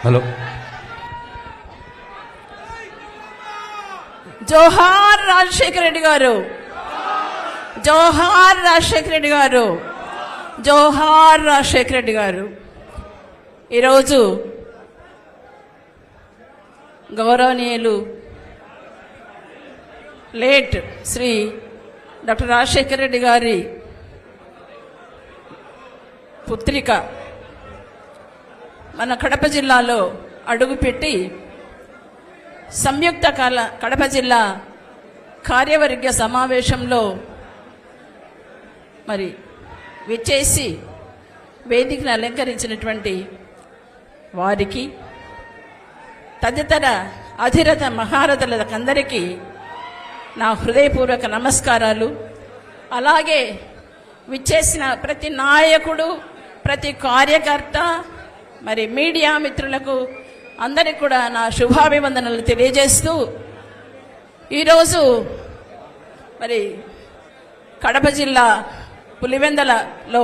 Hello. జోహార్ రాజశేఖర రెడ్డి గారు, జోహార్ రాజశేఖర రెడ్డి గారు, జోహార్ రాజశేఖర రెడ్డి గారు. ఈరోజు గౌరవనీయులు లేట్ శ్రీ డాక్టర్ రాజశేఖర రెడ్డి గారి పుత్రిక మన కడప జిల్లాలో అడుగుపెట్టి సంయుక్త కడప జిల్లా కార్యవర్గ సమావేశంలో మరి విచ్చేసి వేదికను అలంకరించినటువంటి వారికి, తదితర అధిరథ మహారథులకందరికీ నా హృదయపూర్వక నమస్కారాలు. అలాగే విచ్చేసిన ప్రతి నాయకుడు, ప్రతి కార్యకర్త, మరి మీడియా మిత్రులకు అందరికీ కూడా నా శుభాభివందనలు తెలియజేస్తూ, ఈరోజు మరి కడప జిల్లా పులివెందలలో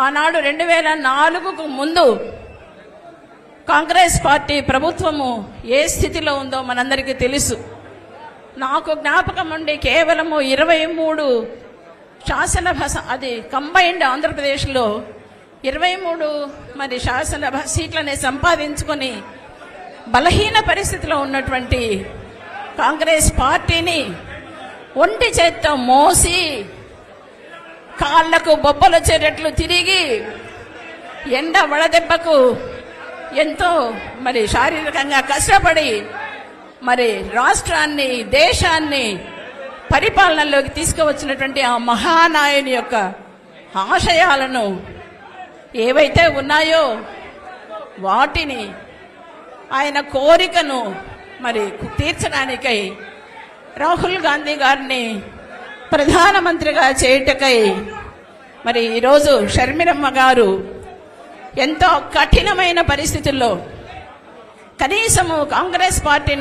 ఆనాడు 2004కు ముందు కాంగ్రెస్ పార్టీ ప్రభుత్వము ఏ స్థితిలో ఉందో మనందరికీ తెలుసు. నాకు జ్ఞాపకం ఉండి కేవలము 23 శాసనసభ, అది కంబైన్డ్ ఆంధ్రప్రదేశ్లో 23 మరి శాసనసభ సీట్లని సంపాదించుకొని బలహీన పరిస్థితిలో ఉన్నటువంటి కాంగ్రెస్ పార్టీని ఒంటి చేత్తో మోసి కాళ్లకు బొబ్బలు వచ్చేటట్లు తిరిగి ఎండ వడదెబ్బకు ఎంతో మరి శారీరకంగా కష్టపడి మరి రాష్ట్రాన్ని, దేశాన్ని పరిపాలనలోకి తీసుకువచ్చినటువంటి ఆ మహానాయకుని యొక్క ఆశయాలను ఏవైతే ఉన్నాయో వాటిని, ఆయన కోరికను మరి తీర్చడానికై రాహుల్ గాంధీ గారిని ప్రధానమంత్రిగా చేయుటకై మరి ఈరోజు షర్మిలమ్మ గారు ఎంతో కఠినమైన పరిస్థితుల్లో కనీసము కాంగ్రెస్ పార్టీ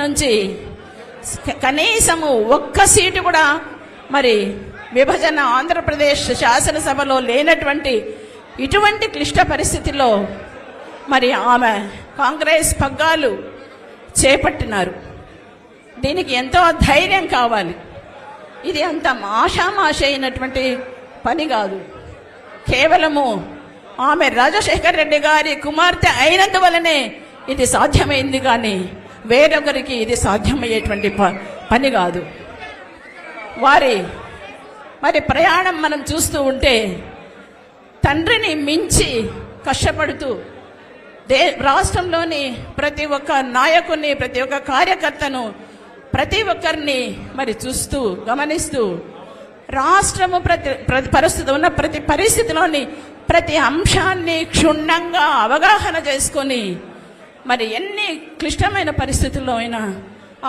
నుంచి కనీసము ఒక్క సీటు కూడా మరి విభజన ఆంధ్రప్రదేశ్ శాసనసభలో లేనటువంటి ఇటువంటి క్లిష్ట పరిస్థితిలో మరి ఆమె కాంగ్రెస్ పగ్గాలు చేపట్టినారు. దీనికి ఎంతో ధైర్యం కావాలి. ఇది అంత ఆషామాషి అయినటువంటి పని కాదు. కేవలము ఆమె రాజశేఖర్ రెడ్డి గారి కుమార్తె అయినందువలనే ఇది సాధ్యమైంది, కానీ వేరొకరికి ఇది సాధ్యమయ్యేటువంటి పని కాదు. వారి మరి ప్రయాణం మనం చూస్తూ ఉంటే తండ్రిని మించి కష్టపడుతూ రాష్ట్రంలోని ప్రతి ఒక్క నాయకుని, ప్రతి ఒక్క కార్యకర్తను, ప్రతి ఒక్కరిని మరి చూస్తూ గమనిస్తూ రాష్ట్రము ఉన్న ప్రతి పరిస్థితిలోని ప్రతి అంశాన్ని క్షుణ్ణంగా అవగాహన చేసుకొని మరి ఎన్ని క్లిష్టమైన పరిస్థితుల్లో అయినా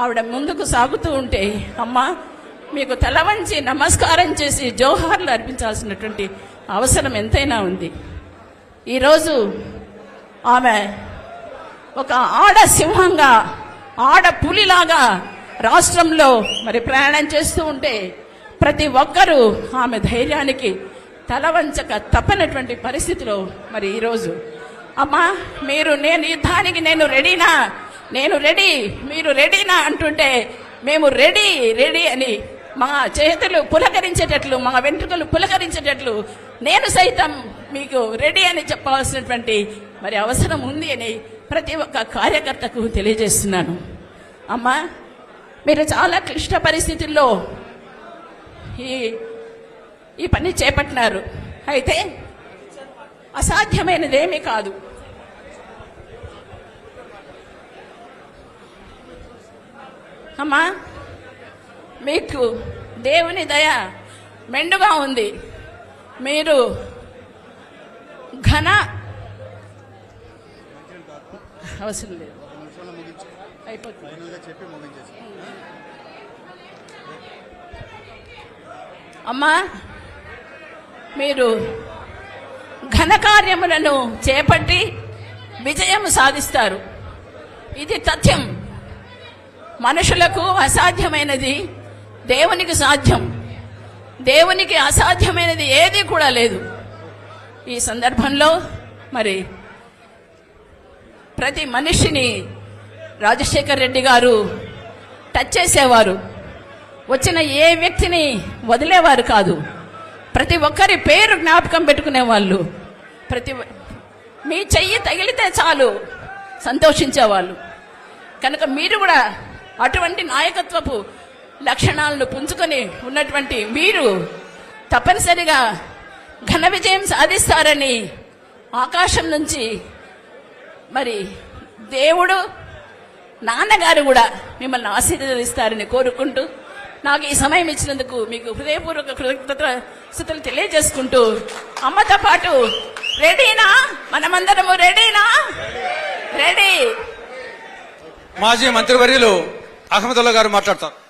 ఆవిడ ముందుకు సాగుతూ ఉంటే, అమ్మా మీకు తల వంచి నమస్కారం చేసి జోహార్లు అర్పించాల్సినటువంటి అవసరం ఎంతైనా ఉంది. ఈరోజు ఆమె ఒక ఆడ సింహంగా, ఆడ పులిలాగా రాష్ట్రంలో మరి ప్రయాణం చేస్తూ ఉంటే ప్రతి ఒక్కరూ ఆమె ధైర్యానికి తల వంచక తప్పనటువంటి పరిస్థితిలో మరి ఈరోజు, అమ్మా నేను యుద్ధానికి నేను రెడీ, మీరు రెడీనా అంటుంటే మేము రెడీ అని మా చేతులు పులకరించేటట్లు, మా వెంట్రుకలు పులకరించేటట్లు నేను సైతం మీకు రెడీ అని చెప్పవలసినటువంటి మరి అవసరం ఉంది అని ప్రతి ఒక్క కార్యకర్తకు తెలియజేస్తున్నాను. అమ్మా మీరు చాలా క్లిష్ట పరిస్థితుల్లో ఈ పని చేపట్టినారు. అయితే అసాధ్యమైనదేమీ కాదు. అమ్మా మీకు దేవుని దయ మెండుగా ఉంది. మీరు అవసరం లేదు, అయిపోతుంది. అమ్మా మీరు ఘనకార్యములను చేపట్టి విజయం సాధిస్తారు. ఇది తథ్యం. మనుషులకు అసాధ్యమైనది దేవునికి సాధ్యం. దేవునికి అసాధ్యమైనది ఏది కూడా లేదు. ఈ సందర్భంలో మరి ప్రతి మనిషిని రాజశేఖర్ రెడ్డి గారు టచ్ చేసేవారు. వచ్చిన ఏ వ్యక్తిని వదిలేవారు కాదు. ప్రతి ఒక్కరి పేరు జ్ఞాపకం పెట్టుకునేవాళ్ళు. మీ చెయ్యి తగిలితే చాలు సంతోషించేవాళ్ళు. కనుక మీరు కూడా అటువంటి నాయకత్వపు లక్షణాలను పుంజుకొని ఉన్నటువంటి మీరు తప్పనిసరిగా ఘన విజయం సాధిస్తారని ఆకాశం నుంచి మరి దేవుడు నాన్నగారు కూడా మిమ్మల్ని ఆశీర్వదిస్తారని కోరుకుంటూ నాకు ఈ సమయం ఇచ్చినందుకు మీకు హృదయపూర్వక కృతజ్ఞతలు తెలియజేసుకుంటూ, అమ్మతో పాటు రెడీనా? మనమందరము రెడీనా? రెడీ. మాజీ మంత్రివర్యులు అహ్మదుల్లా గారు మాట్లాడతారు.